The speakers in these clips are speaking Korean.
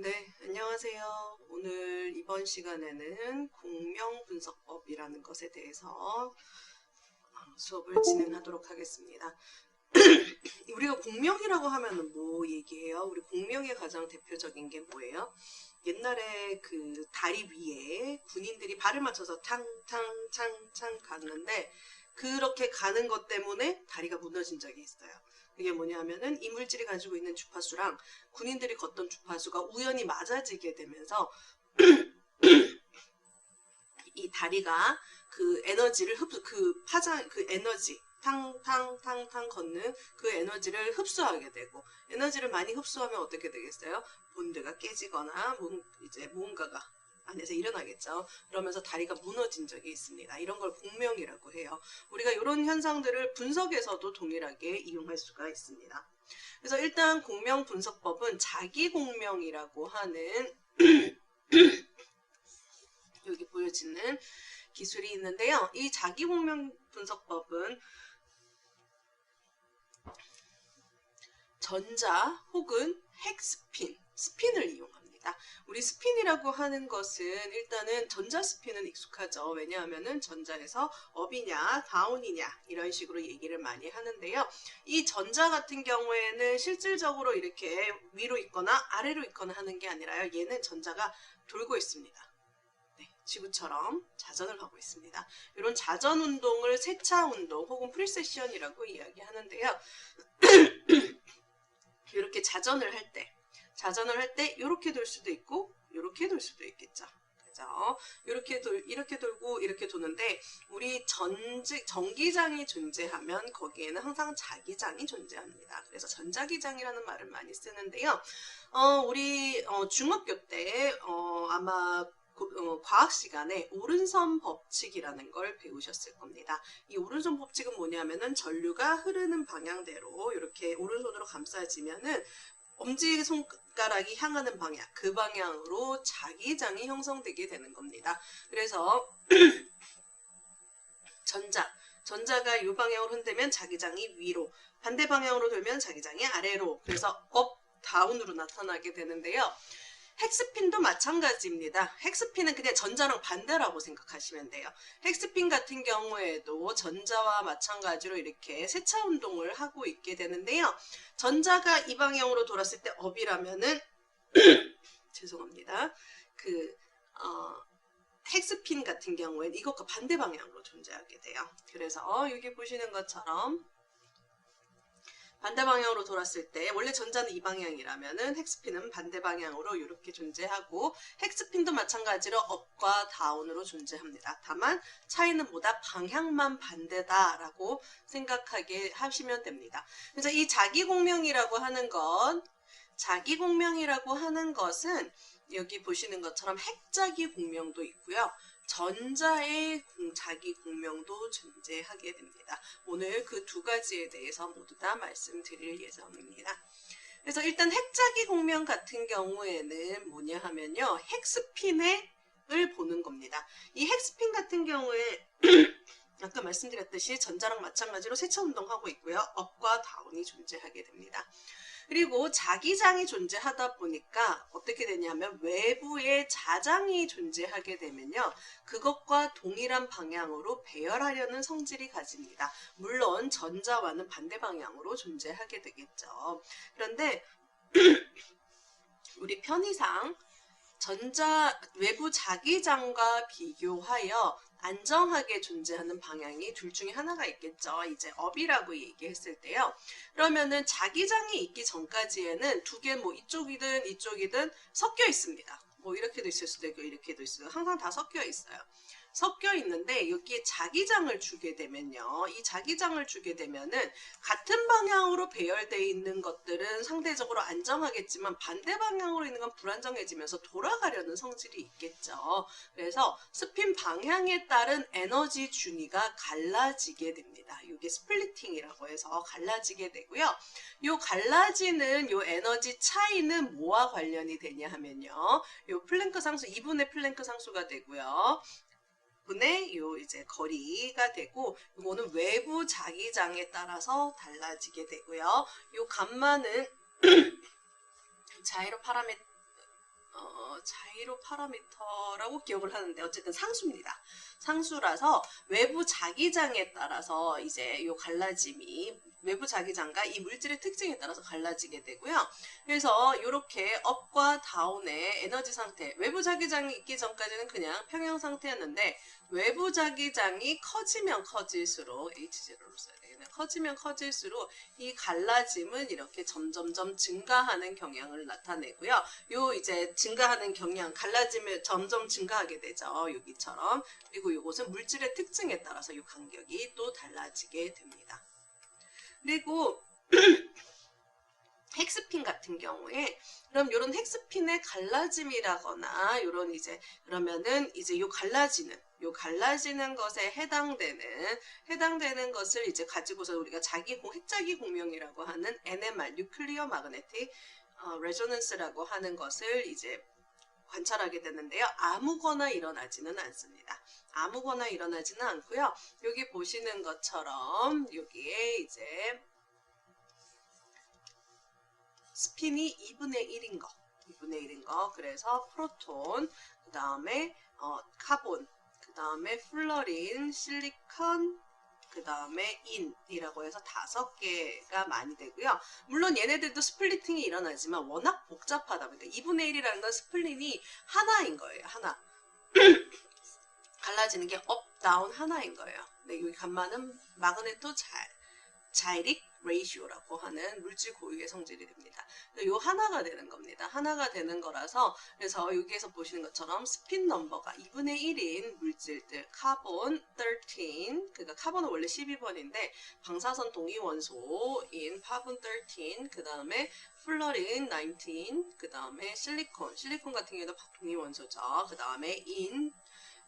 네, 안녕하세요. 오늘 이번 시간에는 공명분석법이라는 것에 대해서 수업을 진행하도록 하겠습니다. 우리가 공명이라고 하면은 뭐 얘기해요? 우리 공명의 가장 대표적인 게 뭐예요? 옛날에 그 다리 위에 군인들이 발을 맞춰서 탕탕창창 갔는데 그렇게 가는 것 때문에 다리가 무너진 적이 있어요. 그게 뭐냐면은 이물질이 가지고 있는 주파수랑 군인들이 걷던 주파수가 우연히 맞아지게 되면서 이 다리가 그 에너지를 그 파장, 그 에너지, 탕탕탕탕 걷는 그 에너지를 흡수하게 되고, 에너지를 많이 흡수하면 어떻게 되겠어요? 본드가 깨지거나, 이제 무언가가 안에서 일어나겠죠. 그러면서 다리가 무너진 적이 있습니다. 이런 걸 공명이라고 해요. 우리가 이런 현상들을 분석에서도 동일하게 이용할 수가 있습니다. 그래서 일단 공명 분석법은 자기 공명이라고 하는 여기 보여지는 기술이 있는데요. 이 자기 공명 분석법은 전자 혹은 핵스핀, 스핀을 이용합니다. 우리 스핀이라고 하는 것은 일단은 전자 스핀은 익숙하죠. 왜냐하면은 전자에서 업이냐 다운이냐 이런 식으로 얘기를 많이 하는데요. 이 전자 같은 경우에는 실질적으로 이렇게 위로 있거나 아래로 있거나 하는 게 아니라요. 얘는 전자가 돌고 있습니다. 지구처럼 자전을 하고 있습니다. 이런 자전 운동을 세차 운동 혹은 프리세션이라고 이야기하는데요. 이렇게 자전을 할 때 이렇게 돌 수도 있고 이렇게 돌 수도 있겠죠. 그죠? 이렇게 돌고 이렇게 도는데 우리 전기장이 존재하면 거기에는 항상 자기장이 존재합니다. 그래서 전자기장이라는 말을 많이 쓰는데요. 우리 중학교 때 아마 과학 시간에 오른선 법칙이라는 걸 배우셨을 겁니다. 이 오른손 법칙은 뭐냐면은 전류가 흐르는 방향대로 이렇게 오른손으로 감싸지면은 엄지손가락이 향하는 방향, 그 방향으로 자기장이 형성되게 되는 겁니다. 그래서 전자가 이 방향으로 흔들면 자기장이 위로, 반대 방향으로 돌면 자기장이 아래로, 그래서 업, 다운으로 나타나게 되는데요. 핵스핀도 마찬가지입니다. 핵스핀은 그냥 전자랑 반대라고 생각하시면 돼요. 핵스핀 같은 경우에도 전자와 마찬가지로 이렇게 세차 운동을 하고 있게 되는데요. 전자가 이 방향으로 돌았을 때 업이라면은 죄송합니다. 핵스핀 같은 경우에는 이것과 반대 방향으로 존재하게 돼요. 그래서 여기 보시는 것처럼 반대 방향으로 돌았을 때 원래 전자는 이 방향이라면은 핵스핀은 반대 방향으로 이렇게 존재하고 핵스핀도 마찬가지로 업과 다운으로 존재합니다. 다만 차이는 뭐다? 방향만 반대다라고 생각하게 하시면 됩니다. 그래서 이 자기공명이라고 하는 것은 여기 보시는 것처럼 핵자기 공명도 있고요. 전자의 자기 공명도 존재하게 됩니다. 오늘 그 두 가지에 대해서 모두 다 말씀드릴 예정입니다. 그래서 일단 핵자기 공명 같은 경우에는 뭐냐 하면요. 핵스핀을 보는 겁니다. 이 핵스핀 같은 경우에 아까 말씀드렸듯이 전자랑 마찬가지로 세차 운동하고 있고요. 업과 다운이 존재하게 됩니다. 그리고 자기장이 존재하다 보니까 어떻게 되냐면 외부에 자장이 존재하게 되면요. 그것과 동일한 방향으로 배열하려는 성질이 가집니다. 물론 전자와는 반대 방향으로 존재하게 되겠죠. 그런데 우리 편의상 외부 자기장과 비교하여 안정하게 존재하는 방향이 둘 중에 하나가 있겠죠. 이제 업이라고 얘기했을 때요. 그러면은 자기장이 있기 전까지에는 두 개 뭐 이쪽이든 섞여 있습니다. 뭐 이렇게도 있을 수도 있고 이렇게도 있어요. 항상 다 섞여 있어요. 섞여 있는데 여기에 자기장을 주게 되면요. 이 자기장을 주게 되면은 같은 방향으로 배열되어 있는 것들은 상대적으로 안정하겠지만 반대 방향으로 있는 건 불안정해지면서 돌아가려는 성질이 있겠죠. 그래서 스핀 방향에 따른 에너지 준위가 갈라지게 됩니다. 이게 스플리팅이라고 해서 갈라지게 되고요. 요 갈라지는 요 에너지 차이는 뭐와 관련이 되냐 하면요. 요 플랭크 상수, 2분의 플랭크 상수가 되고요. 분의 요 이제 거리가 되고 이거는 외부 자기장에 따라서 달라지게 되고요. 요 감마는 자이로 자이로 파라미터라고 기억을 하는데 어쨌든 상수입니다. 상수라서 외부 자기장에 따라서 이제 요 갈라짐이 외부 자기장과 이 물질의 특징에 따라서 갈라지게 되고요. 그래서 이렇게 업과 다운의 에너지 상태, 외부 자기장이 있기 전까지는 그냥 평형 상태였는데 외부 자기장이 커지면 커질수록 H0로 써야 되겠네요. 커지면 커질수록 이 갈라짐은 이렇게 점점점 증가하는 경향을 나타내고요. 요 이제 증가하는 경향, 갈라짐을 점점 증가하게 되죠. 여기처럼. 그리고 요것은 물질의 특징에 따라서 이 간격이 또 달라지게 됩니다. 그리고 헥스핀 같은 경우에 그럼 이런 헥스핀의 갈라짐이라거나 이런 이제 그러면은 이제 요 갈라지는 것에 해당되는 것을 이제 가지고서 우리가 핵자기 공명이라고 하는 NMR 뉴클리어 마그네틱 레조넌스라고 하는 것을 이제 관찰하게 되는데요. 아무거나 일어나지는 않습니다. 아무거나 일어나지는 않고요. 여기 보시는 것처럼 여기에 이제 스핀이 2분의 1인 거. 2분의 1인 거. 그래서 프로톤, 그 다음에 카본, 그 다음에 플러린, 실리콘, 그 다음에 인이라고 해서 5개가 많이 되고요. 물론 얘네들도 스플리팅이 일어나지만 워낙 복잡하다 보니까 2분의 1이라는 건 스플린이 하나인 거예요. 하나. 갈라지는 게 업, 다운 하나인 거예요. 근데 여기 감마는 마그네토 자이릭 레이시오라고 하는 물질 고유의 성질이 됩니다. 요 하나가 되는 겁니다. 하나가 되는 거라서 그래서 여기에서 보시는 것처럼 스핀 넘버가 2분의 1인 물질들 카본 13 그러니까 카본은 원래 12번인데 방사선 동위원소인 카본 13 그 다음에 플러린 19 그 다음에 실리콘 같은 경우도 동위원소죠. 그 다음에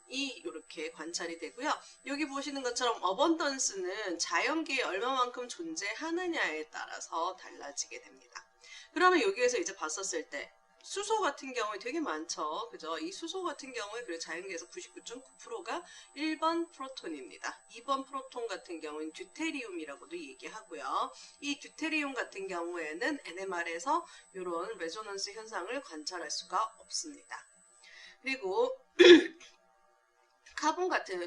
이렇게 관찰이 되고요. 여기 보시는 것처럼 어번던스는 자연계에 얼마만큼 존재하느냐에 따라서 달라지게 됩니다. 그러면 여기에서 이제 봤었을 때 수소 같은 경우에 되게 많죠. 그죠? 이 수소 같은 경우에 그리고 자연계에서 99.9%가 1번 프로톤입니다. 2번 프로톤 같은 경우는 듀테리움이라고도 얘기하고요. 이 듀테리움 같은 경우에는 NMR에서 이런 레조넌스 현상을 관찰할 수가 없습니다. 그리고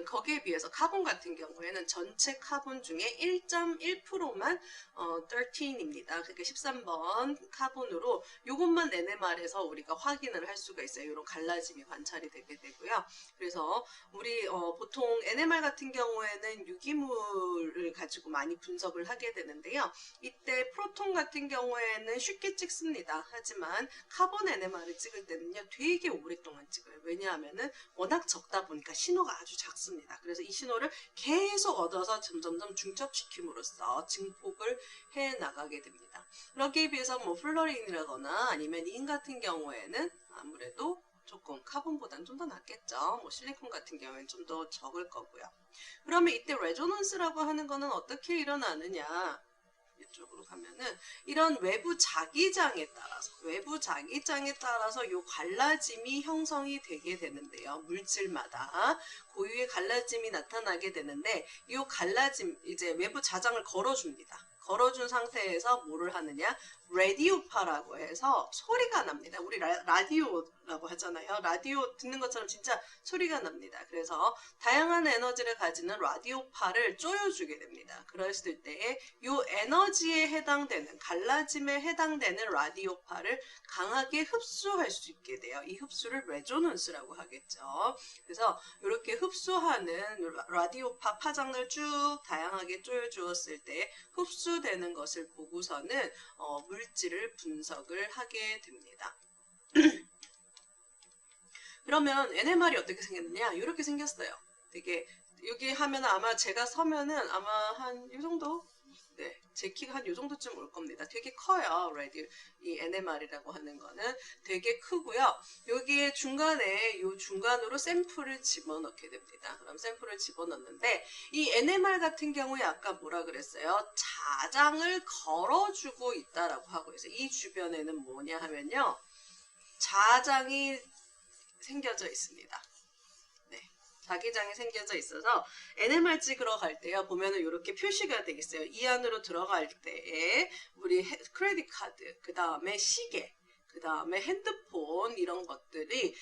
거기에 비해서 카본 같은 경우에는 전체 카본 중에 1.1%만 13입니다. 그러니까 13번 카본으로 이것만 NMR에서 우리가 확인을 할 수가 있어요. 이런 갈라짐이 관찰이 되게 되고요. 그래서 우리 보통 NMR 같은 경우에는 유기물을 가지고 많이 분석을 하게 되는데요. 이때 프로톤 같은 경우에는 쉽게 찍습니다. 하지만 카본 NMR을 찍을 때는요. 되게 오랫동안 찍어요. 왜냐하면은 워낙 적다 보니까 신호가 아주 작습니다. 그래서 이 신호를 계속 얻어서 점점점 중첩시킴으로써 증폭을 해 나가게 됩니다. 여기에 비해서 뭐 플로린이라거나 아니면 인 같은 경우에는 아무래도 조금 카본보다는 좀 더 낫겠죠. 뭐 실리콘 같은 경우에는 좀 더 적을 거고요. 그러면 이때 레조넌스라고 하는 거는 어떻게 일어나느냐? 이쪽으로 가면은 이런 외부 자기장에 따라서 요 갈라짐이 형성이 되게 되는데요. 물질마다 고유의 갈라짐이 나타나게 되는데 요 갈라짐 이제 외부 자장을 걸어줍니다. 걸어준 상태에서 뭐를 하느냐? 라디오파라고 해서 소리가 납니다. 우리 라디오라고 하잖아요. 라디오 듣는 것처럼 진짜 소리가 납니다. 그래서 다양한 에너지를 가지는 라디오파를 쪼여주게 됩니다. 그랬을 때에 이 에너지에 해당되는 갈라짐에 해당되는 라디오파를 강하게 흡수할 수 있게 돼요. 이 흡수를 레조넌스라고 하겠죠. 그래서 이렇게 흡수하는 라디오파 파장을 쭉 다양하게 쪼여주었을 때 흡수되는 것을 보고서는 물질을 분석을 하게 됩니다. 그러면 NMR이 어떻게 생겼느냐? 이렇게 생겼어요. 되게 여기 하면 아마 제가 서면은 아마 한 이 정도? 네, 제 키가 한 이 정도쯤 올 겁니다. 되게 커요. 이 NMR이라고 하는 거는 되게 크고요. 여기에 중간에 이 중간으로 샘플을 집어넣게 됩니다. 그럼 샘플을 집어넣는데 이 NMR 같은 경우에 아까 뭐라 그랬어요? 자장을 걸어주고 있다라고 하고 있어요. 이 주변에는 뭐냐 하면요. 자장이 생겨져 있습니다. 네, 자기장이 생겨져 있어서 NMR 찍으러 갈 때요. 보면은 이렇게 표시가 되어 있어요. 이 안으로 들어갈 때에 우리 크레딧 카드, 그 다음에 시계, 그 그 다음에 핸드폰 이런 것들이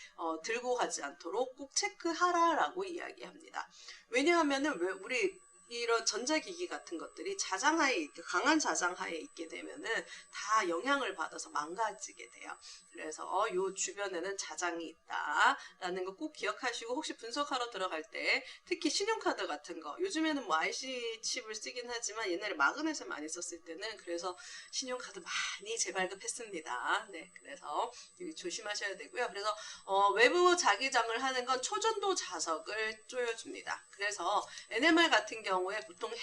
들고 가지 않도록 꼭 체크하라라고 이야기합니다. 왜냐하면은 왜 우리 이런 전자기기 같은 것들이 자장하에 강한 자장하에 있게 되면은 다 영향을 받아서 망가지게 돼요. 그래서 요 주변에는 자장이 있다라는 거 꼭 기억하시고 혹시 분석하러 들어갈 때 특히 신용카드 같은 거 요즘에는 뭐 IC 칩을 쓰긴 하지만 옛날에 마그넷을 많이 썼을 때는 그래서 신용카드 많이 재발급했습니다. 네, 그래서 조심하셔야 되고요. 그래서 외부 자기장을 하는 건 초전도 자석을 조여줍니다. 그래서 NMR 같은 경우에 보통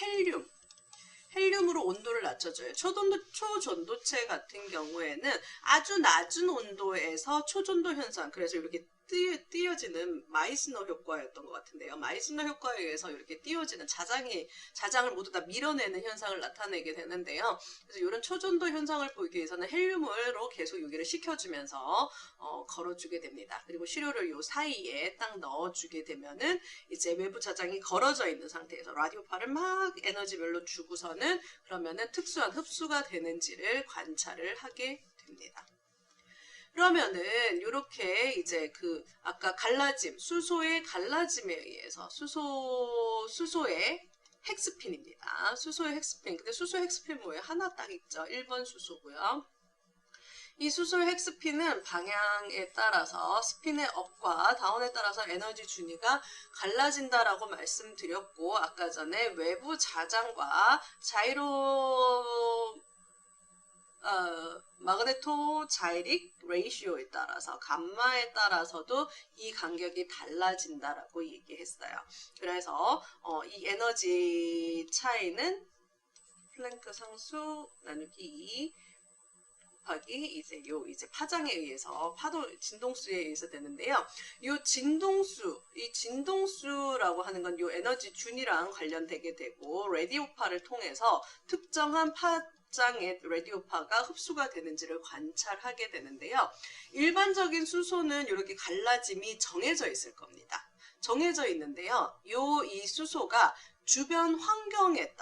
헬륨으로 온도를 낮춰줘요. 초전도체 같은 경우에는 아주 낮은 온도에서 초전도 현상, 그래서 이렇게 띄어지는 마이스너 효과였던 것 같은데요. 마이스너 효과에 의해서 이렇게 띄어지는 자장을 모두 다 밀어내는 현상을 나타내게 되는데요. 그래서 이런 초전도 현상을 보이기 위해서는 헬륨으로 계속 여기를 식혀주면서 걸어주게 됩니다. 그리고 시료를 요 사이에 딱 넣어주게 되면은 이제 외부 자장이 걸어져 있는 상태에서 라디오파를 막 에너지별로 주고서는 그러면은 특수한 흡수가 되는지를 관찰을 하게 됩니다. 그러면은 이렇게 이제 그 아까 갈라짐, 수소의 갈라짐에 의해서 수소의 헥스핀입니다. 수소의 헥스핀. 근데 수소의 헥스핀 뭐예요? 하나 딱 있죠. 1번 수소고요. 이 수소의 헥스핀은 방향에 따라서 스핀의 업과 다운에 따라서 에너지 준위가 갈라진다라고 말씀드렸고 아까 전에 외부 자장과 마그네토 자이릭 레이시오에 따라서 감마에 따라서도 이 간격이 달라진다라고 얘기했어요. 그래서 이 에너지 차이는 플랭크 상수 나누기 2 곱하기 이제 파장에 의해서 진동수에 의해서 되는데요. 이 진동수라고 하는 건 이 에너지 준이랑 관련되게 되고 라디오파를 통해서 특정한 파장의 라디오파가 흡수가 되는지를 관찰하게 되는데요. 일반적인 수소는 이렇게 갈라짐이 정해져 있을 겁니다. 정해져 있는데요. 이 수소가 주변 환경에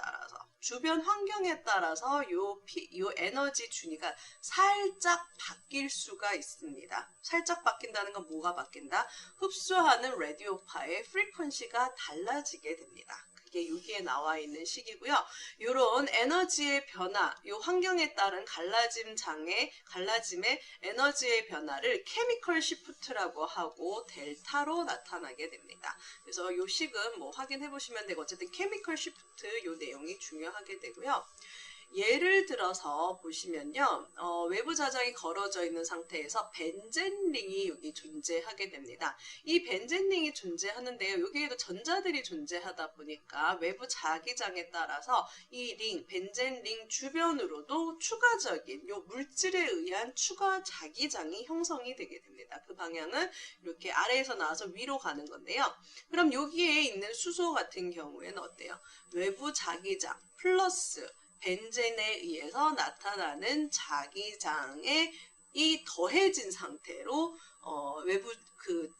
따라서 요 에너지 준위가 살짝 바뀔 수가 있습니다. 살짝 바뀐다는 건 뭐가 바뀐다? 흡수하는 라디오파의 프리퀀시가 달라지게 됩니다. 그게 여기에 나와 있는 식이고요. 이런 에너지의 변화, 이 환경에 따른 갈라짐의 에너지의 변화를 케미컬 시프트라고 하고 델타로 나타나게 됩니다. 그래서 이 식은 뭐 확인해 보시면 되고 어쨌든 케미컬 시프트 이 내용이 중요하게 되고요. 예를 들어서 보시면요. 외부 자장이 걸어져 있는 상태에서 벤젠링이 여기 존재하게 됩니다. 이 벤젠링이 존재하는데요. 여기에도 전자들이 존재하다 보니까 외부 자기장에 따라서 이 벤젠링 주변으로도 추가적인 요 물질에 의한 추가 자기장이 형성이 되게 됩니다. 그 방향은 이렇게 아래에서 나와서 위로 가는 건데요. 그럼 여기에 있는 수소 같은 경우에는 어때요? 외부 자기장 플러스 벤젠에 의해서 나타나는 자기장에 이 더해진 상태로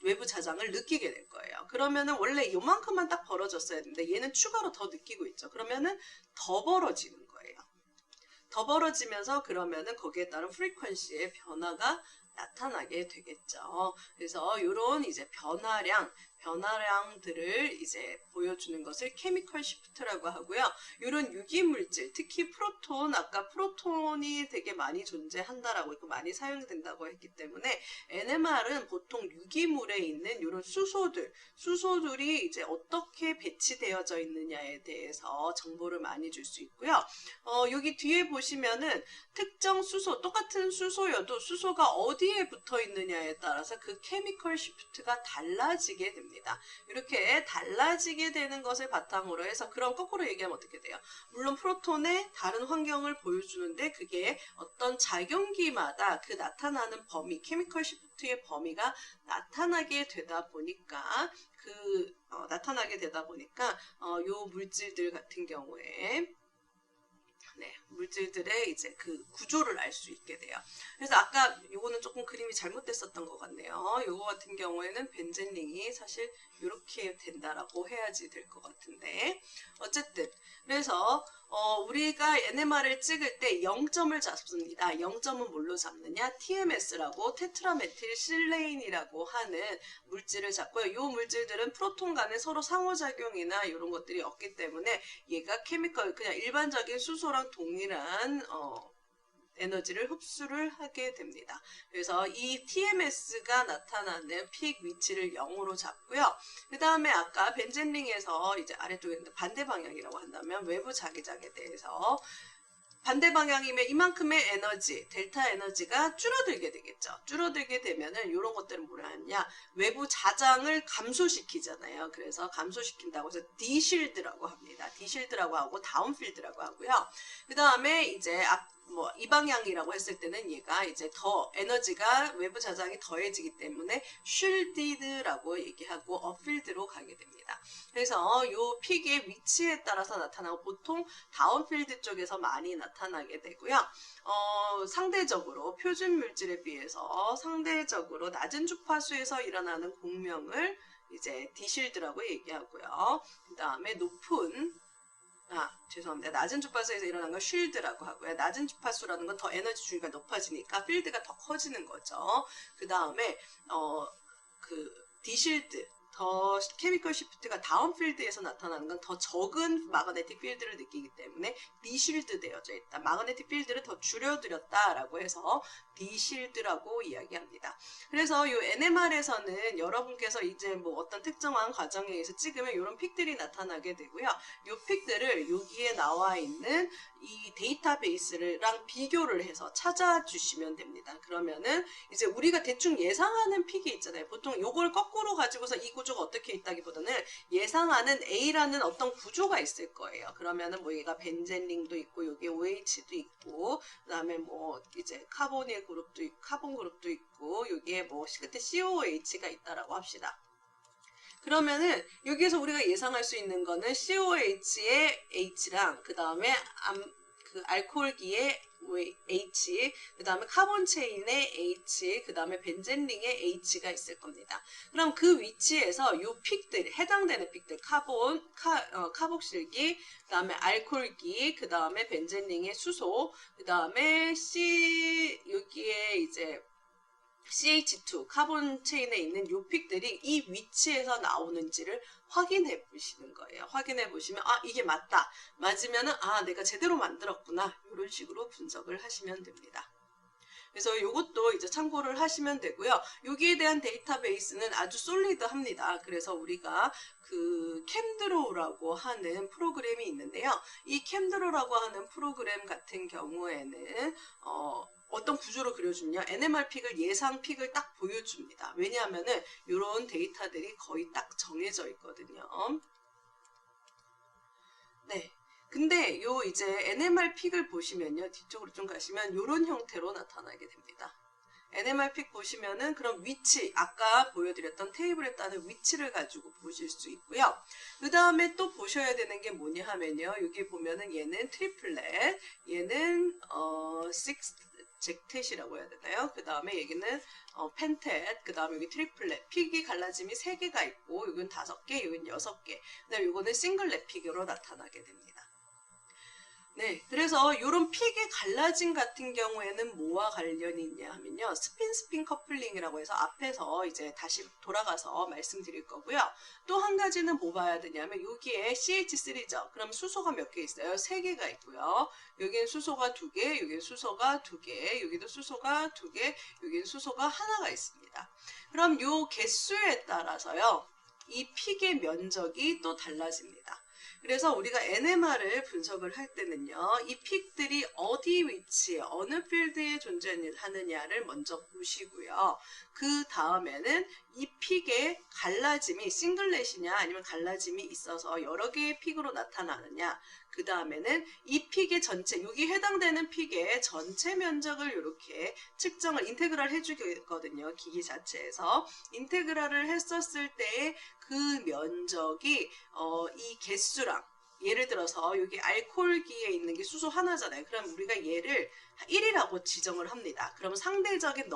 외부 자장을 느끼게 될 거예요. 그러면은 원래 요만큼만 딱 벌어졌어야 했는데 얘는 추가로 더 느끼고 있죠. 그러면은 더 벌어지는 거예요. 더 벌어지면서 그러면은 거기에 따른 프리퀀시의 변화가 나타나게 되겠죠. 그래서 이런 이제 변화량들을 이제 보여주는 것을 케미컬 시프트라고 하고요. 이런 유기물질, 특히 프로톤, 아까 프로톤이 되게 많이 존재한다라고 했고 많이 사용된다고 했기 때문에 NMR은 보통 유기물에 있는 이런 수소들이 이제 어떻게 배치되어져 있느냐에 대해서 정보를 많이 줄 수 있고요. 여기 뒤에 보시면은 특정 수소, 똑같은 수소여도 수소가 어디에 붙어 있느냐에 따라서 그 케미컬 시프트가 달라지게 됩니다. 이렇게 달라지게 되는 것을 바탕으로 해서 그럼 거꾸로 얘기하면 어떻게 돼요? 물론 프로톤의 다른 환경을 보여주는데 그게 어떤 작용기마다 그 나타나는 범위, 케미컬 시프트의 범위가 나타나게 되다 보니까 요 물질들 같은 경우에 물질들의 이제 그 구조를 알 수 있게 돼요. 그래서 아까 요거는 조금 그림이 잘못됐었던 것 같네요. 요거 같은 경우에는 벤젠링이 사실 이렇게 된다라고 해야지 될 것 같은데 어쨌든 그래서 우리가 NMR을 찍을 때 0점을 잡습니다. 0점은 뭘로 잡느냐? TMS라고 테트라메틸 실레인이라고 하는 물질을 잡고요. 이 물질들은 프로톤 간에 서로 상호작용이나 이런 것들이 없기 때문에 얘가 케미컬 그냥 일반적인 수소랑 동일한 에너지를 흡수를 하게 됩니다. 그래서 이 TMS가 나타나는 픽 위치를 0으로 잡고요. 그 다음에 아까 벤젠링에서 이제 아래쪽에 있는 반대 방향이라고 한다면 외부 자기장에 대해서 반대 방향이면 이만큼의 에너지, 델타 에너지가 줄어들게 되겠죠. 줄어들게 되면은 이런 것들은 뭐라 하냐? 외부 자장을 감소시키잖아요. 그래서 감소시킨다고 해서 디실드라고 합니다. 디실드라고 하고 다운필드라고 하고요. 그 다음에 이제 이 방향이라고 했을 때는 얘가 이제 더 에너지가 외부 자장이 더해지기 때문에 쉴디드라고 얘기하고 업필드로 가게 됩니다. 그래서 이 픽의 위치에 따라서 나타나고 보통 다운필드 쪽에서 많이 나타나게 되고요. 상대적으로 표준 물질에 비해서 상대적으로 낮은 주파수에서 일어나는 공명을 이제 디실드라고 얘기하고요. 그 다음에 죄송합니다. 낮은 주파수에서 일어나는 건 쉴드라고 하고요. 낮은 주파수라는 건 더 에너지 주기가 높아지니까 필드가 더 커지는 거죠. 그 다음에 디실드, 더 케미컬 시프트가 다운필드에서 나타나는 건 더 적은 마그네틱 필드를 느끼기 때문에 디실드 되어져 있다. 마그네틱 필드를 더 줄여들였다라고 해서 디실드라고 이야기합니다. 그래서 이 NMR에서는 여러분께서 이제 어떤 특정한 과정에 의해서 찍으면 이런 픽들이 나타나게 되고요. 이 픽들을 여기에 나와 있는 이 데이터베이스랑 비교를 해서 찾아주시면 됩니다. 그러면은 이제 우리가 대충 예상하는 픽이 있잖아요. 보통 이걸 거꾸로 가지고서 이 구조가 어떻게 있다기보다는 예상하는 A라는 어떤 구조가 있을 거예요. 그러면은 얘가 벤젠링도 있고 여기 OH도 있고 그다음에 이제 카본 그룹도 있고 여기에 끝에 COOH가 있다라고 합시다. 그러면은 여기에서 우리가 예상할 수 있는 거는 COOH의 H랑 그 다음에 알코올기의 H, 그 다음에 카본 체인의 H, 그 다음에 벤젠링의 H가 있을 겁니다. 그럼 그 위치에서 이 픽들, 해당되는 픽들, 카복실기, 그 다음에 알코올기, 그 다음에 벤젠링의 수소, 그 다음에 여기에 이제 CH2, 카본 체인에 있는 요 픽들이 이 위치에서 나오는지를 확인해 보시는 거예요. 확인해 보시면 이게 맞으면은 내가 제대로 만들었구나, 이런 식으로 분석을 하시면 됩니다. 그래서 이것도 이제 참고를 하시면 되고요. 여기에 대한 데이터베이스는 아주 솔리드합니다. 그래서 우리가 캠드로우라고 하는 프로그램이 있는데요. 이 캠드로우라고 하는 프로그램 같은 경우에는 어떤 구조로 그려주냐, NMR 픽을 예상 픽을 딱 보여줍니다. 왜냐하면은 이런 데이터들이 거의 딱 정해져 있거든요. 네. 근데 이제 NMR 픽을 보시면요, 뒤쪽으로 좀 가시면 이런 형태로 나타나게 됩니다. NMR 픽 보시면은 그럼 위치, 아까 보여드렸던 테이블에 따른 위치를 가지고 보실 수 있고요. 그 다음에 또 보셔야 되는 게 뭐냐 하면요, 여기 보면은 얘는 트리플렛, 얘는 잭텟이라고 해야 되나요? 그 다음에 여기는 펜텟, 그 다음에 여기 트리플렛, 픽이 갈라짐이 3개가 있고, 여기는 5개, 여기는 6개, 그 다음에 이거는 싱글렛 픽으로 나타나게 됩니다. 네, 그래서 이런 픽의 갈라짐 같은 경우에는 뭐와 관련이 있냐 하면요, 스핀 커플링이라고 해서 앞에서 이제 다시 돌아가서 말씀드릴 거고요. 또 한 가지는 뭐 봐야 되냐면 여기에 CH3죠. 그럼 수소가 몇 개 있어요? 3개가 있고요. 여기는 수소가 2개, 여기는 수소가 2개, 여기도 수소가 2개, 여기는 수소가 하나가 있습니다. 그럼 요 개수에 따라서요, 이 픽의 면적이 또 달라집니다. 그래서 우리가 NMR을 분석을 할 때는요, 이 픽들이 어디 위치에, 어느 필드에 존재하느냐를 먼저 보시고요. 그 다음에는 이 픽의 갈라짐이 싱글렛이냐 아니면 갈라짐이 있어서 여러 개의 픽으로 나타나느냐, 그 다음에는 이 픽의 전체, 여기 해당되는 픽의 전체 면적을 이렇게 측정을, 인테그랄 해주거든요. 기기 자체에서. 인테그랄을 했었을 때의 그 면적이 이 개수랑 예를 들어서 여기 알코올기에 있는 게 수소 하나잖아요. 그럼 우리가 얘를 1이라고 지정을 합니다. 그러면 상대적인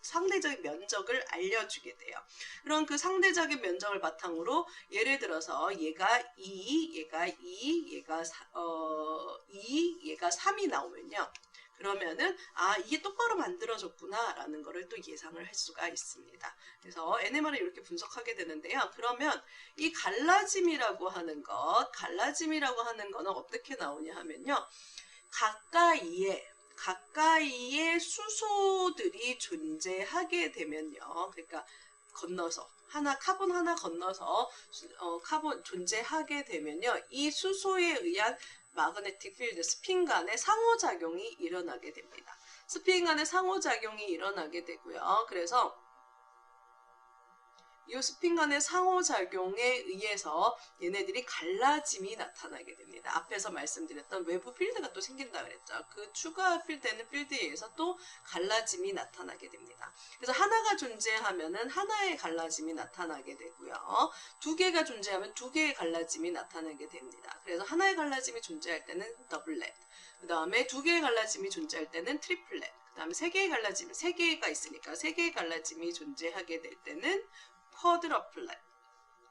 상대적인 면적을 알려주게 돼요. 그럼 그 상대적인 면적을 바탕으로 예를 들어서 얘가 2, 얘가 2, 얘가 2, 얘가 3이 나오면요. 그러면은 이게 똑바로 만들어졌구나 라는 거를 또 예상을 할 수가 있습니다. 그래서 NMR을 이렇게 분석하게 되는데요. 그러면 이 갈라짐이라고 하는 거는 어떻게 나오냐 하면요. 가까이에 수소들이 존재하게 되면요. 그러니까 건너서 카본 하나 건너서 카본 존재하게 되면요. 이 수소에 의한 마그네틱 필드, 스핀 간의 상호작용이 일어나게 됩니다. 스핀 간의 상호작용이 일어나게 되고요. 그래서 이 스핀 간의 상호작용에 의해서 얘네들이 갈라짐이 나타나게 됩니다. 앞에서 말씀드렸던 외부 필드가 또 생긴다 그랬죠. 그 추가 되는 필드에 의해서 또 갈라짐이 나타나게 됩니다. 그래서 하나가 존재하면은 하나의 갈라짐이 나타나게 되고요. 두 개가 존재하면 두 개의 갈라짐이 나타나게 됩니다. 그래서 하나의 갈라짐이 존재할 때는 더블렛, 그 다음에 두 개의 갈라짐이 존재할 때는 트리플렛, 그 다음에 세 개의 갈라짐, 세 개가 있으니까 세 개의 갈라짐이 존재하게 될 때는 쿼드러플렛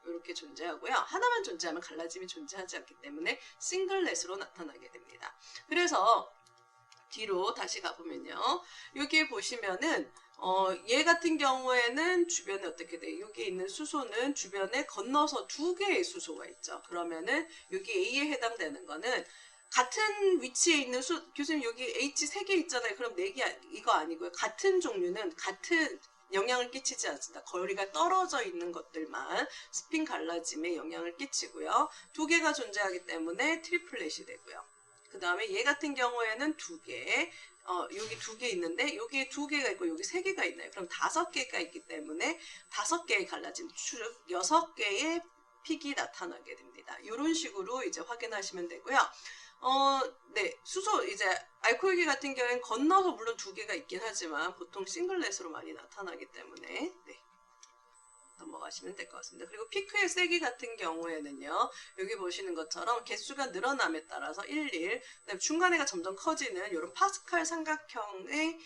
이렇게 존재하고요. 하나만 존재하면 갈라짐이 존재하지 않기 때문에 싱글렛으로 나타나게 됩니다. 그래서 뒤로 다시 가보면요. 여기에 보시면은 얘 같은 경우에는 주변에 어떻게 돼요? 여기 있는 수소는 주변에 건너서 두 개의 수소가 있죠. 그러면은 여기 A에 해당되는 거는 같은 위치에 있는 교수님 여기 H 3개 있잖아요. 그럼 4개 이거 아니고요. 같은 종류는 같은 영향을 끼치지 않습니다. 거리가 떨어져 있는 것들만 스핀 갈라짐에 영향을 끼치고요. 두 개가 존재하기 때문에 트리플렛이 되고요. 그 다음에 얘 같은 경우에는 두 개, 여기 두 개 있는데 여기에 두 개가 있고 여기 세 개가 있나요? 그럼 5개가 있기 때문에 5개의 갈라짐, 즉 6개의 픽이 나타나게 됩니다. 이런 식으로 이제 확인하시면 되고요. 네, 수소 이제 알코올기 같은 경우에는 건너서 물론 두 개가 있긴 하지만 보통 싱글렛으로 많이 나타나기 때문에 네, 넘어가시면 될 것 같습니다. 그리고 피크의 세기 같은 경우에는요, 여기 보시는 것처럼 개수가 늘어남에 따라서 1, 중간에가 점점 커지는 이런 파스칼 삼각형을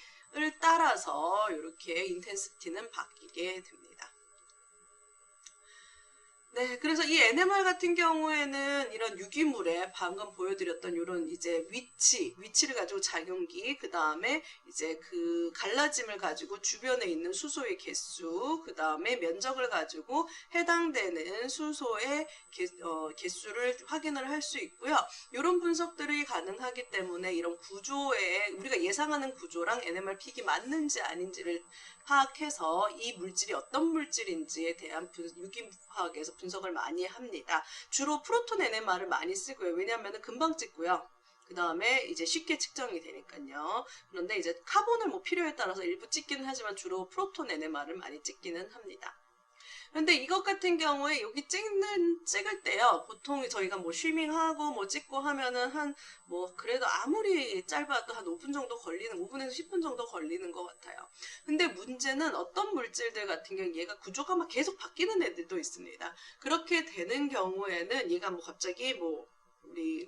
따라서 이렇게 인텐시티는 바뀌게 됩니다. 네, 그래서 이 NMR 같은 경우에는 이런 유기물에 방금 보여드렸던 이런 이제 위치를 가지고 작용기, 그 다음에 이제 그 갈라짐을 가지고 주변에 있는 수소의 개수, 그 다음에 면적을 가지고 해당되는 수소의 개수를 확인을 할 수 있고요. 이런 분석들이 가능하기 때문에 이런 구조에 우리가 예상하는 구조랑 NMR 픽이 맞는지 아닌지를 파악해서 이 물질이 어떤 물질인지에 대한 유기화학에서 분석을 많이 합니다. 주로 프로톤 NMR을 많이 쓰고요. 왜냐하면 금방 찍고요. 그 다음에 이제 쉽게 측정이 되니까요. 그런데 이제 카본을 뭐 필요에 따라서 일부 찍기는 하지만 주로 프로톤 NMR을 많이 찍기는 합니다. 근데 이것 같은 경우에 여기 찍을 때요. 보통 저희가 뭐 쉬밍하고 뭐 찍고 하면은 뭐 그래도 아무리 짧아도 한 5분 정도 5분에서 10분 정도 걸리는 것 같아요. 근데 문제는 어떤 물질들 같은 경우는 얘가 구조가 막 계속 바뀌는 애들도 있습니다. 그렇게 되는 경우에는 얘가 뭐 갑자기 뭐 우리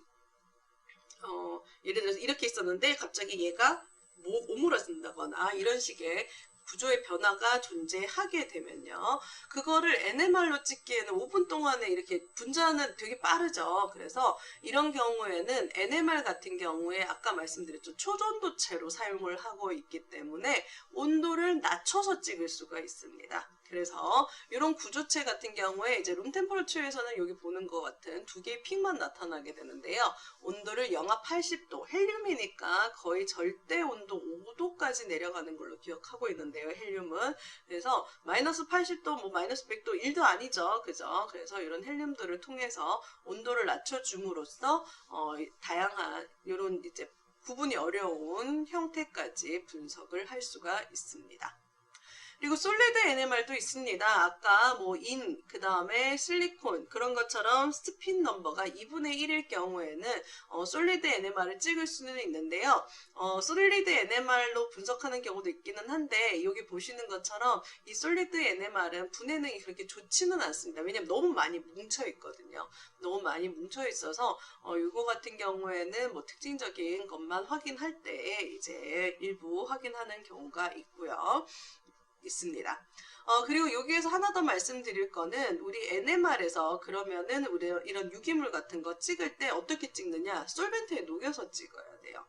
예를 들어서 이렇게 있었는데 갑자기 얘가 오므라진다거나 이런 식의 구조의 변화가 존재하게 되면요. 그거를 NMR로 찍기에는 5분 동안에 이렇게 분자는 되게 빠르죠. 그래서 이런 경우에는 NMR 같은 경우에 아까 말씀드렸죠. 초전도체로 사용을 하고 있기 때문에 온도를 낮춰서 찍을 수가 있습니다. 그래서 이런 구조체 같은 경우에 이제 룸템퍼러처에서는 여기 보는 것 같은 두 개의 픽만 나타나게 되는데요. 온도를 영하 80도, 헬륨이니까 거의 절대 온도 5도까지 내려가는 걸로 기억하고 있는데요. 헬륨은. 그래서 마이너스 80도, 뭐 마이너스 100도, 1도 아니죠. 그죠? 그래서 이런 헬륨들을 통해서 온도를 낮춰줌으로써 다양한 이런 이제 구분이 어려운 형태까지 분석을 할 수가 있습니다. 그리고 솔리드 NMR도 있습니다. 아까 뭐 그 다음에 실리콘 그런 것처럼 스핀 넘버가 2분의 1일 경우에는 솔리드 NMR을 찍을 수는 있는데요. 솔리드 NMR로 분석하는 경우도 있기는 한데 여기 보시는 것처럼 이 솔리드 NMR은 분해능이 그렇게 좋지는 않습니다. 왜냐면 너무 많이 뭉쳐 있거든요. 너무 많이 뭉쳐 있어서 이거 같은 경우에는 뭐 특징적인 것만 확인할 때 이제 일부 확인하는 경우가 있습니다. 그리고 여기에서 하나 더 말씀드릴 거는 우리 NMR에서 그러면은 우리 이런 유기물 같은 거 찍을 때 어떻게 찍느냐? 솔벤트에 녹여서 찍어야 돼요.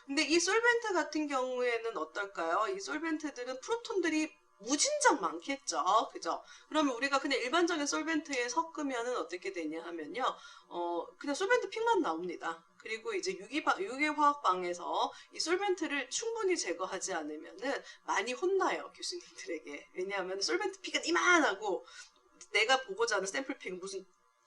근데 이 솔벤트 같은 경우에는 어떨까요? 이 솔벤트들은 프로톤들이 무진장 많겠죠. 그죠? 그러면 우리가 그냥 일반적인 솔벤트에 섞으면은 어떻게 되냐 하면요. 그냥 솔벤트 픽만 나옵니다. 그리고 이제 유기화학방에서 이 솔벤트를 충분히 제거하지 않으면은 많이 혼나요. 교수님들에게. 왜냐하면 솔벤트 픽은 이만하고 내가 보고자 하는 샘플 픽은 무슨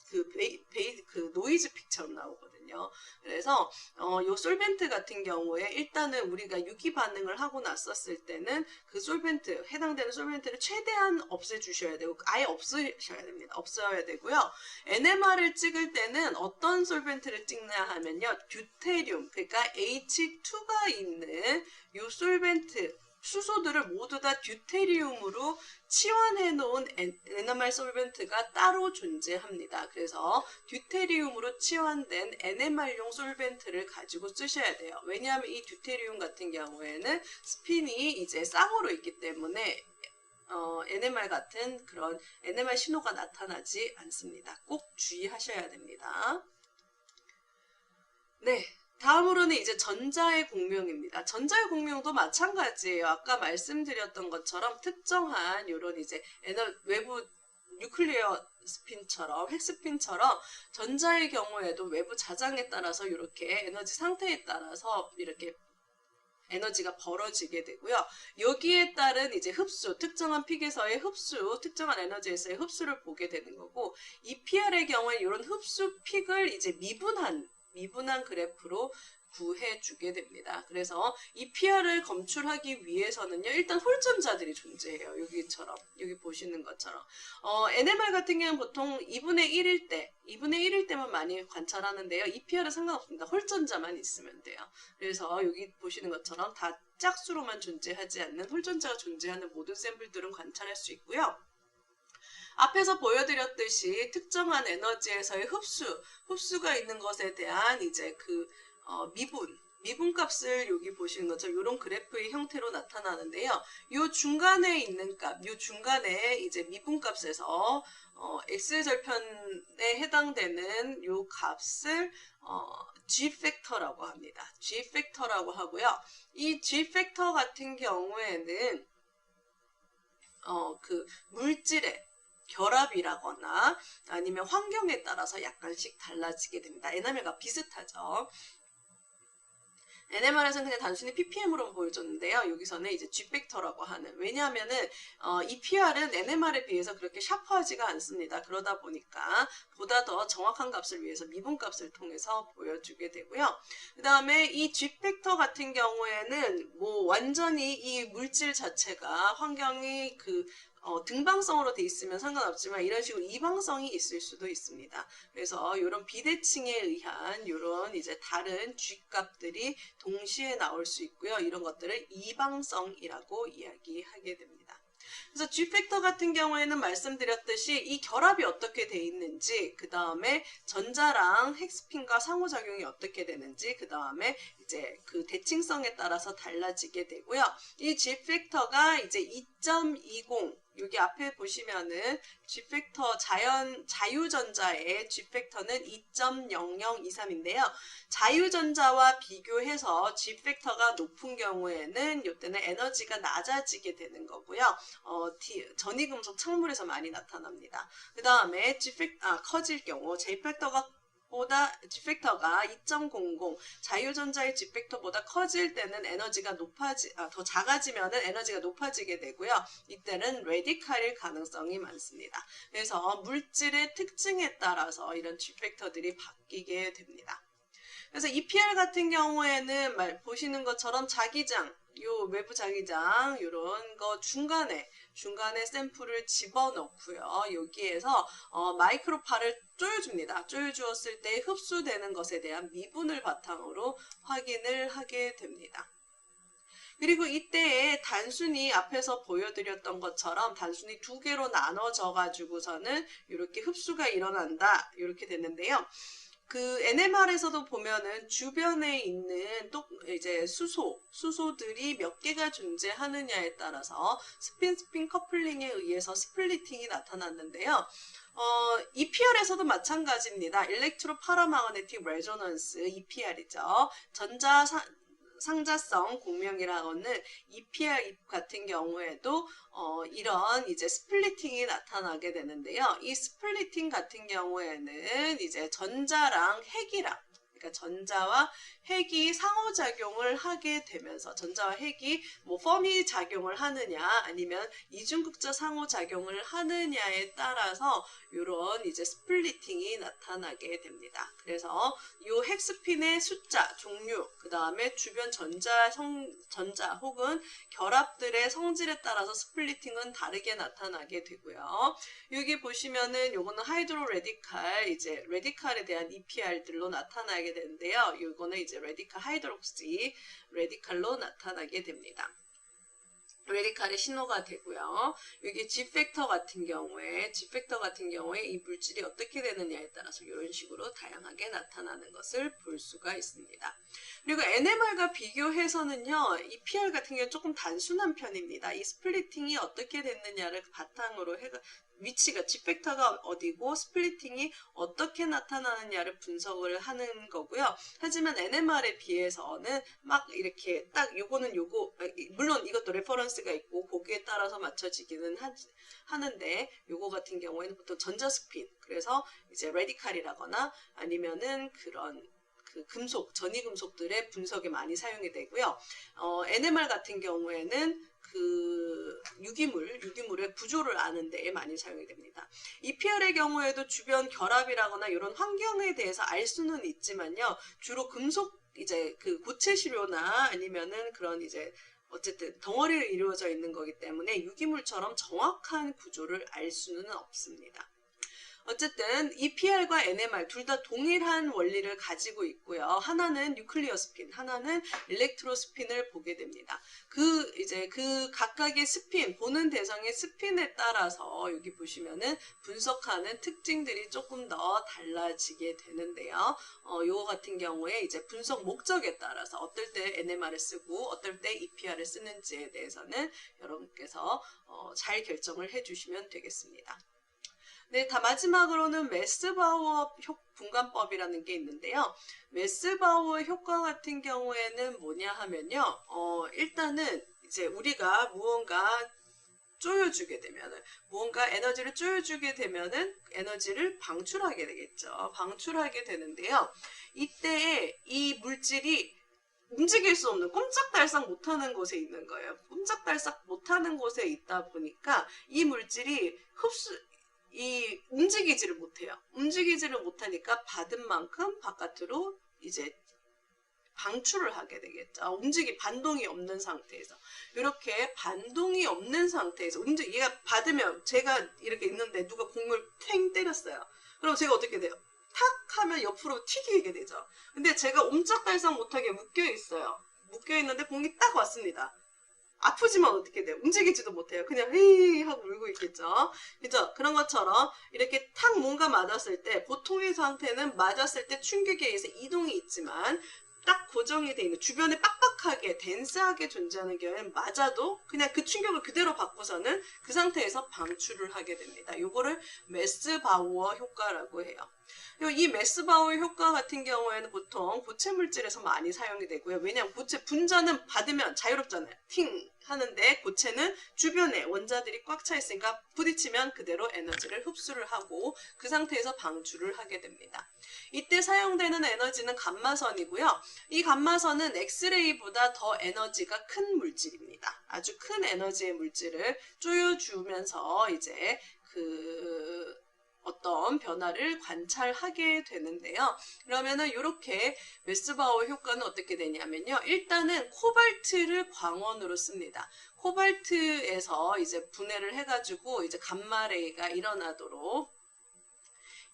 그 노이즈 픽처럼 나오거든요. 그래서 요 솔벤트 같은 경우에 일단은 우리가 유기 반응을 하고 났었을 때는 그 솔벤트 해당되는 솔벤트를 최대한 없애주셔야 되고 아예 없으셔야 됩니다. 없어야 되고요. NMR을 찍을 때는 어떤 솔벤트를 찍냐 하면요, 듀테리움 그러니까 H2가 있는 요 솔벤트 수소들을 모두 다 듀테리움으로 치환해 놓은 NMR 솔벤트가 따로 존재합니다. 그래서 듀테리움으로 치환된 NMR용 솔벤트를 가지고 쓰셔야 돼요. 왜냐하면 이 듀테리움 같은 경우에는 스핀이 이제 쌍으로 있기 때문에 NMR 같은 그런 NMR 신호가 나타나지 않습니다. 꼭 주의하셔야 됩니다. 네. 다음으로는 이제 전자의 공명입니다. 전자의 공명도 마찬가지예요. 아까 말씀드렸던 것처럼 특정한 요런 이제 외부 뉴클리어 스핀처럼 핵스핀처럼 전자의 경우에도 외부 자장에 따라서 이렇게 에너지 상태에 따라서 이렇게 에너지가 벌어지게 되고요. 여기에 따른 이제 흡수, 특정한 픽에서의 흡수, 특정한 에너지에서의 흡수를 보게 되는 거고, EPR의 경우에 이런 흡수 픽을 이제 미분한 그래프로 구해주게 됩니다. 그래서 EPR을 검출하기 위해서는요, 일단 홀전자들이 존재해요. 여기 보시는 것처럼. NMR 같은 경우는 보통 2분의 1일 때만 많이 관찰하는데요. EPR은 상관없습니다. 홀전자만 있으면 돼요. 그래서 여기 보시는 것처럼 다 짝수로만 존재하지 않는 홀전자가 존재하는 모든 샘플들은 관찰할 수 있고요. 앞에서 보여드렸듯이 특정한 에너지에서의 흡수가 있는 것에 대한 이제 그 미분 값을 여기 보시는 것처럼 이런 그래프의 형태로 나타나는데요. 요 중간에 있는 값, 요 중간에 이제 미분 값에서 X절편에 해당되는 요 값을 G팩터라고 합니다. G팩터라고 하고요. 이 G팩터 같은 경우에는 그 물질의 결합이라거나 아니면 환경에 따라서 약간씩 달라지게 됩니다. NMR과 비슷하죠. NMR에서는 그냥 단순히 ppm으로 보여줬는데요. 여기서는 이제 G팩터라고 하는, 왜냐하면은 EPR은 NMR에 비해서 그렇게 샤프하지가 않습니다. 그러다 보니까 보다 더 정확한 값을 위해서 미분값을 통해서 보여주게 되고요. 그 다음에 이 G팩터 같은 경우에는 뭐 완전히 이 물질 자체가 환경이 등방성으로 돼 있으면 상관없지만 이런 식으로 이방성이 있을 수도 있습니다. 그래서 이런 비대칭에 의한 이런 이제 다른 G값들이 동시에 나올 수 있고요. 이런 것들을 이방성이라고 이야기하게 됩니다. 그래서 G팩터 같은 경우에는 말씀드렸듯이 이 결합이 어떻게 돼 있는지, 그 다음에 전자랑 핵스핀과 상호작용이 어떻게 되는지, 그 다음에 이제 그 대칭성에 따라서 달라지게 되고요. 이 G팩터가 이제 2.20, 여기 앞에 보시면은 G팩터 자유전자의 G팩터는 2.0023인데요. 자유전자와 비교해서 G팩터가 높은 경우에는 이때는 에너지가 낮아지게 되는 거고요. 전이금속 창물에서 많이 나타납니다. 그 다음에 커질 경우 G팩터가 2.00 자유전자의 G팩터보다 커질 때는 에너지가 더 작아지면은 에너지가 높아지게 되고요. 이때는 레디칼일 가능성이 많습니다. 그래서 물질의 특징에 따라서 이런 G팩터들이 바뀌게 됩니다. 그래서 EPR 같은 경우에는 보시는 것처럼 자기장, 요 외부 자기장, 요런 거 중간에 중간에 샘플을 집어넣고요. 여기에서 마이크로파를 쪼여줍니다. 쪼여주었을 때 흡수되는 것에 대한 미분을 바탕으로 확인을 하게 됩니다. 그리고 이때에 단순히 앞에서 보여드렸던 것처럼 단순히 두 개로 나눠져 가지고서는 이렇게 흡수가 일어난다 이렇게 되는데요. 그 NMR에서도 보면은 주변에 있는 또 이제 수소들이 몇 개가 존재하느냐에 따라서 스핀 커플링에 의해서 스플리팅이 나타났는데요. EPR에서도 마찬가지입니다. 일렉트로 파라마그네틱 레조넌스 EPR이죠. 상자성 공명이라고는 EPR 같은 경우에도 이런 이제 스플리팅이 나타나게 되는데요. 이 스플리팅 같은 경우에는 이제 전자랑 핵이랑 그러니까 전자와 핵이 상호작용을 하게 되면서 전자와 핵이 뭐 퍼미 작용을 하느냐 아니면 이중극자 상호작용을 하느냐에 따라서 이런 이제 스플리팅이 나타나게 됩니다. 그래서 이 핵스핀의 숫자, 종류, 그 다음에 주변 전자 혹은 결합들의 성질에 따라서 스플리팅은 다르게 나타나게 되고요. 여기 보시면은 요거는 하이드로 레디칼, 이제 레디칼에 대한 EPR들로 나타나게 되는데요. 요거는 이제 레디칼 하이드록시 레디칼로 나타나게 됩니다. 레디칼의 신호가 되고요. 여기 G팩터 같은 경우에 이 물질이 어떻게 되느냐에 따라서 이런 식으로 다양하게 나타나는 것을 볼 수가 있습니다. 그리고 NMR과 비교해서는요. 이 PR 같은 경우는 조금 단순한 편입니다. 이 스플리팅이 어떻게 됐느냐를 바탕으로 위치가 G팩터가 어디고 스플리팅이 어떻게 나타나느냐를 분석을 하는 거고요. 하지만 NMR에 비해서는 막 이렇게 딱 요거는 요거 물론 이것도 레퍼런스가 있고 거기에 따라서 맞춰지기는 하는데 요거 같은 경우에는 보통 전자스핀 그래서 이제 레디칼이라거나 아니면은 그런 그 금속, 전이금속들의 분석에 많이 사용이 되고요. NMR 같은 경우에는 그 유기물의 구조를 아는 데에 많이 사용이 됩니다. EPR의 경우에도 주변 결합이라거나 이런 환경에 대해서 알 수는 있지만요. 주로 금속 이제 그 고체 시료나 아니면은 그런 이제 어쨌든 덩어리로 이루어져 있는 거기 때문에 유기물처럼 정확한 구조를 알 수는 없습니다. 어쨌든 EPR과 NMR 둘 다 동일한 원리를 가지고 있고요. 하나는 뉴클리어 스핀, 하나는 일렉트로 스핀을 보게 됩니다. 그 각각의 스핀, 보는 대상의 스핀에 따라서 여기 보시면은 분석하는 특징들이 조금 더 달라지게 되는데요. 요거 같은 경우에 이제 분석 목적에 따라서 어떨 때 NMR을 쓰고 어떨 때 EPR을 쓰는지에 대해서는 여러분께서 잘 결정을 해주시면 되겠습니다. 네, 마지막으로는 메스바우어 분간법이라는 게 있는데요. 메스바우어 효과 같은 경우에는 뭐냐 하면요. 일단은 이제 우리가 무언가 쪼여주게 되면은 무언가 에너지를 쪼여주게 되면은 에너지를 방출하게 되겠죠. 방출하게 되는데요. 이때에 이 물질이 움직일 수 없는 꼼짝달싹 못하는 곳에 있는 거예요. 꼼짝달싹 못하는 곳에 있다 보니까 이 물질이 움직이지를 못해요. 움직이지를 못하니까 받은 만큼 바깥으로 이제 방출을 하게 되겠죠. 반동이 없는 상태에서. 이렇게 반동이 없는 상태에서 얘가 받으면 제가 이렇게 있는데 누가 공을 탱 때렸어요. 그럼 제가 어떻게 돼요? 탁 하면 옆으로 튀기게 되죠. 근데 제가 옴짝달싹 못하게 묶여 있어요. 묶여 있는데 공이 딱 왔습니다. 아프지만 어떻게 돼요? 움직이지도 못해요. 그냥 헤이 하고 울고 있겠죠. 그죠? 그런 것처럼 이렇게 탁 뭔가 맞았을 때 보통의 상태는 맞았을 때 충격에 의해서 이동이 있지만 딱 고정이 돼 있는 주변에 빡빡하게 덴스하게 존재하는 경우에는 맞아도 그냥 그 충격을 그대로 받고서는 그 상태에서 방출을 하게 됩니다. 요거를 메스바우어 효과라고 해요. 이 메스바우어 효과 같은 경우에는 보통 고체 물질에서 많이 사용이 되고요. 왜냐하면 고체 분자는 받으면 자유롭잖아요. 팅 하는데 고체는 주변에 원자들이 꽉 차 있으니까 부딪히면 그대로 에너지를 흡수를 하고 그 상태에서 방출을 하게 됩니다. 이때 사용되는 에너지는 감마선이고요. 이 감마선은 엑스레이보다 더 에너지가 큰 물질입니다. 아주 큰 에너지의 물질을 쪼여주면서 이제 어떤 변화를 관찰하게 되는데요. 그러면은 이렇게 메스바우어 효과는 어떻게 되냐면요. 일단은 코발트를 광원으로 씁니다. 코발트에서 이제 분해를 해가지고 이제 감마레이가 일어나도록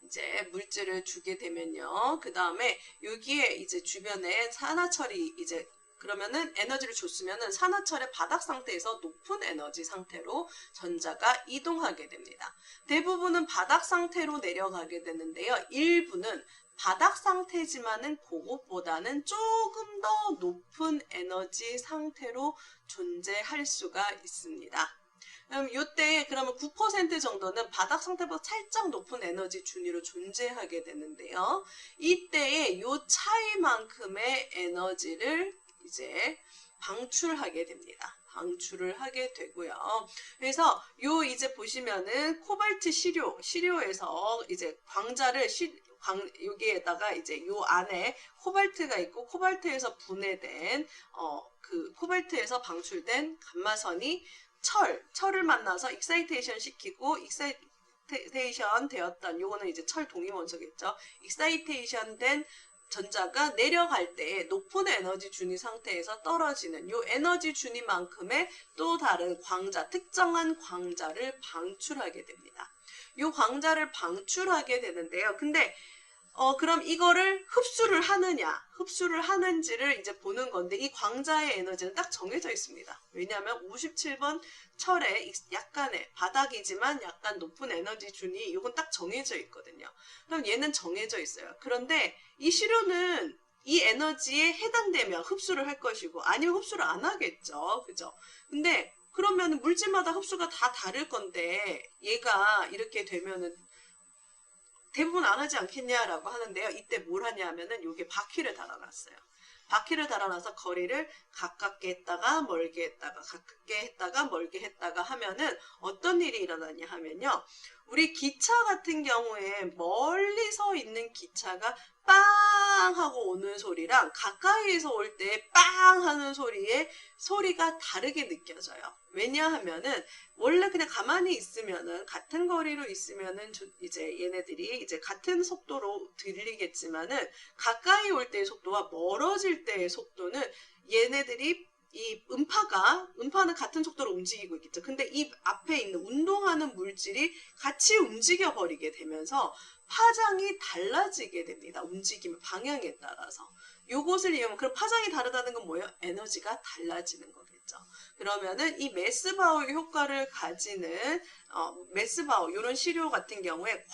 이제 물질을 주게 되면요. 그 다음에 여기에 이제 주변에 산화철이 이제 그러면은 에너지를 줬으면은 산화철의 바닥 상태에서 높은 에너지 상태로 전자가 이동하게 됩니다. 대부분은 바닥 상태로 내려가게 되는데요. 일부는 바닥 상태지만은 그것보다는 조금 더 높은 에너지 상태로 존재할 수가 있습니다. 이때 그러면 9% 정도는 바닥 상태보다 살짝 높은 에너지 준위로 존재하게 되는데요. 이때에 이 차이만큼의 에너지를 이제 방출하게 됩니다. 방출을 하게 되고요. 그래서 요 이제 보시면은 코발트 시료에서 이제 광자를 여기에다가 이제 요 안에 코발트가 있고 코발트에서 분해된 그 코발트에서 방출된 감마선이 철을 만나서 익사이테이션 시키고 익사이테이션 되었던 요거는 이제 철 동위원소겠죠. 익사이테이션 된 전자가 내려갈 때 높은 에너지 준위 상태에서 떨어지는 요 에너지 준위만큼의 또 다른 광자, 특정한 광자를 방출하게 됩니다. 요 광자를 방출하게 되는데요. 근데 그럼 이거를 흡수를 하는지를 이제 보는 건데 이 광자의 에너지는 딱 정해져 있습니다. 왜냐하면 57번 철에 약간의 바닥이지만 약간 높은 에너지 준이 이건 딱 정해져 있거든요. 그럼 얘는 정해져 있어요. 그런데 이 시료는 이 에너지에 해당되면 흡수를 할 것이고 아니면 흡수를 안 하겠죠. 그죠? 근데 그러면 물질마다 흡수가 다 다를 건데 얘가 이렇게 되면은 대부분 안 하지 않겠냐라고 하는데요. 이때 뭘 하냐 하면은 요게 바퀴를 달아놨어요. 바퀴를 달아놔서 거리를 가깝게 했다가 멀게 했다가 가깝게 했다가 멀게 했다가 하면은 어떤 일이 일어나냐 하면요. 우리 기차 같은 경우에 멀리 서 있는 기차가 빵 하고 오는 소리랑 가까이에서 올 때 빵 하는 소리가 다르게 느껴져요. 왜냐하면은 원래 그냥 가만히 있으면은 같은 거리로 있으면은 이제 얘네들이 이제 같은 속도로 들리겠지만은 가까이 올 때의 속도와 멀어질 때의 속도는 얘네들이 이 음파는 같은 속도로 움직이고 있겠죠. 근데 이 앞에 있는 운동하는 물질이 같이 움직여 버리게 되면서 파장이 달라지게 됩니다. 움직임 방향에 따라서. 요것을 이용하면 그럼 파장이 다르다는 건 뭐예요? 에너지가 달라지는 거겠죠. 그러면은 이 메스바우 효과를 가지는 메스바우 이런 시료 같은 경우에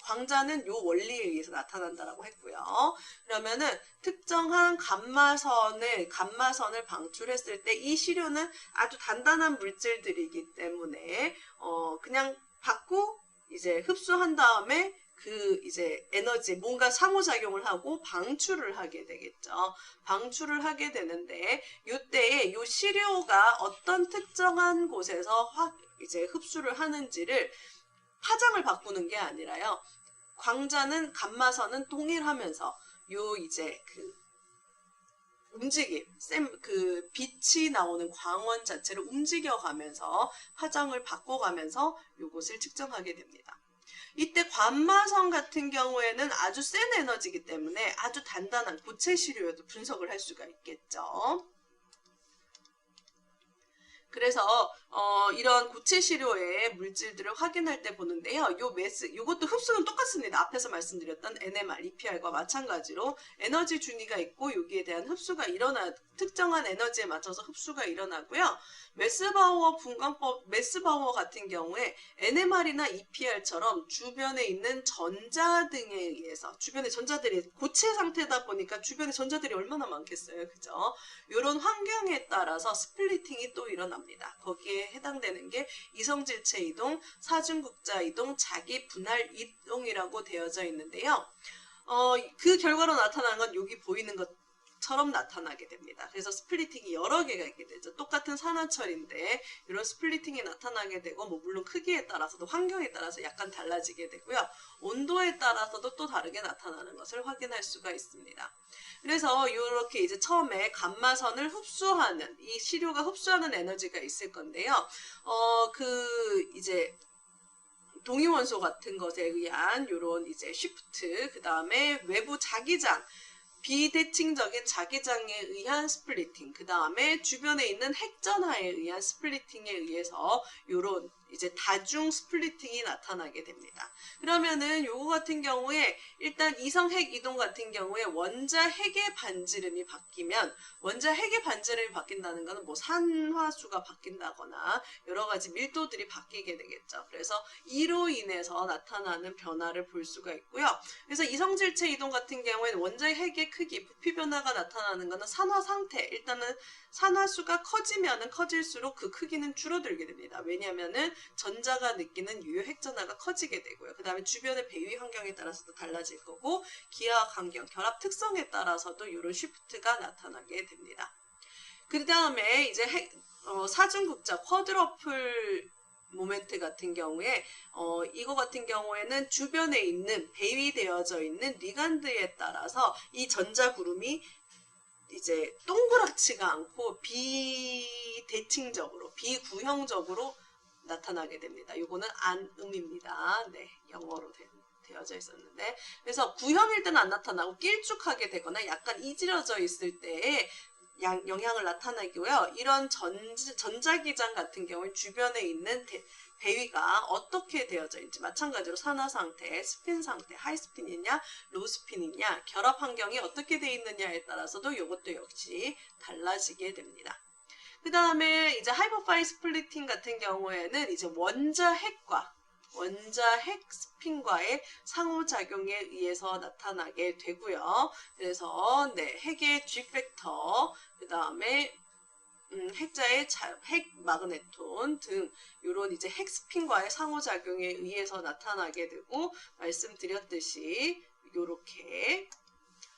광자는 요 원리에 의해서 나타난다라고 했고요. 그러면은 특정한 감마선을 방출했을 때 이 시료는 아주 단단한 물질들이기 때문에 그냥 받고 이제 흡수한 다음에 그 이제 에너지 뭔가 상호작용을 하고 방출을 하게 되겠죠. 방출을 하게 되는데 이때에 요 시료가 어떤 특정한 곳에서 이제 흡수를 하는지를 파장을 바꾸는 게 아니라요. 광자는 감마선은 동일하면서 요 이제 그 움직임, 그 빛이 나오는 광원 자체를 움직여가면서 파장을 바꿔가면서 요것을 측정하게 됩니다. 이때 관마선 같은 경우에는 아주 센 에너지이기 때문에 아주 단단한 고체 시료에도 분석을 할 수가 있겠죠. 그래서 이런 고체 시료의 물질들을 확인할 때 보는데요. 요것도 흡수는 똑같습니다. 앞에서 말씀드렸던 NMR, EPR과 마찬가지로 에너지 준위가 있고 여기에 대한 흡수가 특정한 에너지에 맞춰서 흡수가 일어나고요. 메스바우어 같은 경우에 NMR이나 EPR처럼 주변에 있는 전자 등에 의해서 주변에 전자들이 고체 상태다 보니까 주변에 전자들이 얼마나 많겠어요. 그죠? 이런 환경에 따라서 스플리팅이 또 일어납니다. 거기에 해당되는 게 이성질체 이동, 사중국자 이동, 자기 분할 이동이라고 되어져 있는데요. 그 결과로 나타나는 건 여기 보이는 것처럼 나타나게 됩니다. 그래서 스플리팅이 여러 개가 있게 되죠. 똑같은 산화철인데 이런 스플리팅이 나타나게 되고 물론 크기에 따라서도 환경에 따라서 약간 달라지게 되고요. 온도에 따라서도 또 다르게 나타나는 것을 확인할 수가 있습니다. 그래서 이렇게 이제 처음에 감마선을 흡수하는 이 시료가 흡수하는 에너지가 있을 건데요. 동위원소 같은 것에 의한 요런 이제 쉬프트, 그 다음에 외부 자기장, 비대칭적인 자기장에 의한 스플리팅, 그 다음에 주변에 있는 핵전하에 의한 스플리팅에 의해서 요런 이제 다중 스플리팅이 나타나게 됩니다. 그러면은 요거 같은 경우에 일단 이성 핵 이동 같은 경우에 원자 핵의 반지름이 바뀌면, 원자 핵의 반지름이 바뀐다는 것은 뭐 산화수가 바뀐다거나 여러 가지 밀도들이 바뀌게 되겠죠. 그래서 이로 인해서 나타나는 변화를 볼 수가 있고요. 그래서 이성질체 이동 같은 경우에는 원자 핵의 크기, 부피 변화가 나타나는 것은 산화 상태, 일단은 산화수가 커지면은 커질수록 그 크기는 줄어들게 됩니다. 왜냐하면은 전자가 느끼는 유효 핵전하가 커지게 되고요. 그 다음에 주변의 배위 환경에 따라서도 달라질 거고, 기하학 환경, 결합 특성에 따라서도 이런 쉬프트가 나타나게 됩니다. 그 다음에 이제 사중극자 쿼드러플 모멘트 같은 경우에 이거 같은 경우에는 주변에 있는 배위되어져 있는 리간드에 따라서 이 전자 구름이 이제 동그랗지가 않고 비대칭적으로, 비구형적으로 나타나게 됩니다. 요거는 안음입니다. 네, 영어로 되어져 있었는데, 그래서 구형일 때는 안 나타나고 길쭉하게 되거나 약간 이질러져 있을 때에 영향을 나타내고요. 이런 전자기장 같은 경우는 주변에 있는 배위가 어떻게 되어져 있는지, 마찬가지로 산화 상태, 스핀 상태, 하이스핀이냐 로우스핀이냐, 결합 환경이 어떻게 되어 있느냐에 따라서도 이것도 역시 달라지게 됩니다. 그 다음에 이제 하이퍼파인 스플리팅 같은 경우에는 이제 원자 핵 스핀과의 상호작용에 의해서 나타나게 되고요. 그래서 네, 핵의 G팩터, 그 다음에 핵자의 핵 마그네톤 등 이런 이제 핵 스핀과의 상호작용에 의해서 나타나게 되고, 말씀드렸듯이 이렇게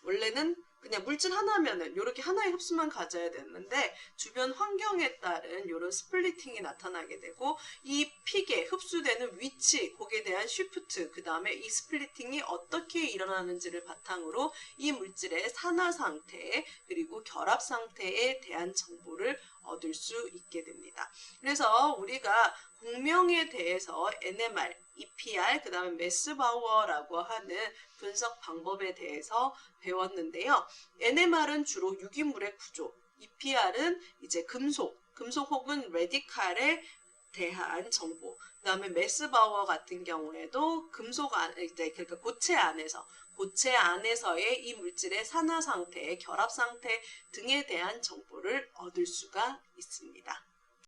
원래는 그냥 물질 하나면은 이렇게 하나의 흡수만 가져야 되는데 주변 환경에 따른 이런 스플리팅이 나타나게 되고, 이 픽에 흡수되는 위치, 거기에 대한 쉬프트, 그 다음에 이 스플리팅이 어떻게 일어나는지를 바탕으로 이 물질의 산화 상태 그리고 결합 상태에 대한 정보를 얻을 수 있게 됩니다. 그래서 우리가 공명에 대해서 NMR, EPR, 그 다음에 메스바우어라고 하는 분석 방법에 대해서 배웠는데요. NMR은 주로 유기물의 구조, EPR은 이제 금속 혹은 레디칼에 대한 정보, 그 다음에 메스바우어 같은 경우에도 금속 그러니까 고체 안에서의 이 물질의 산화 상태, 결합 상태 등에 대한 정보를 얻을 수가 있습니다.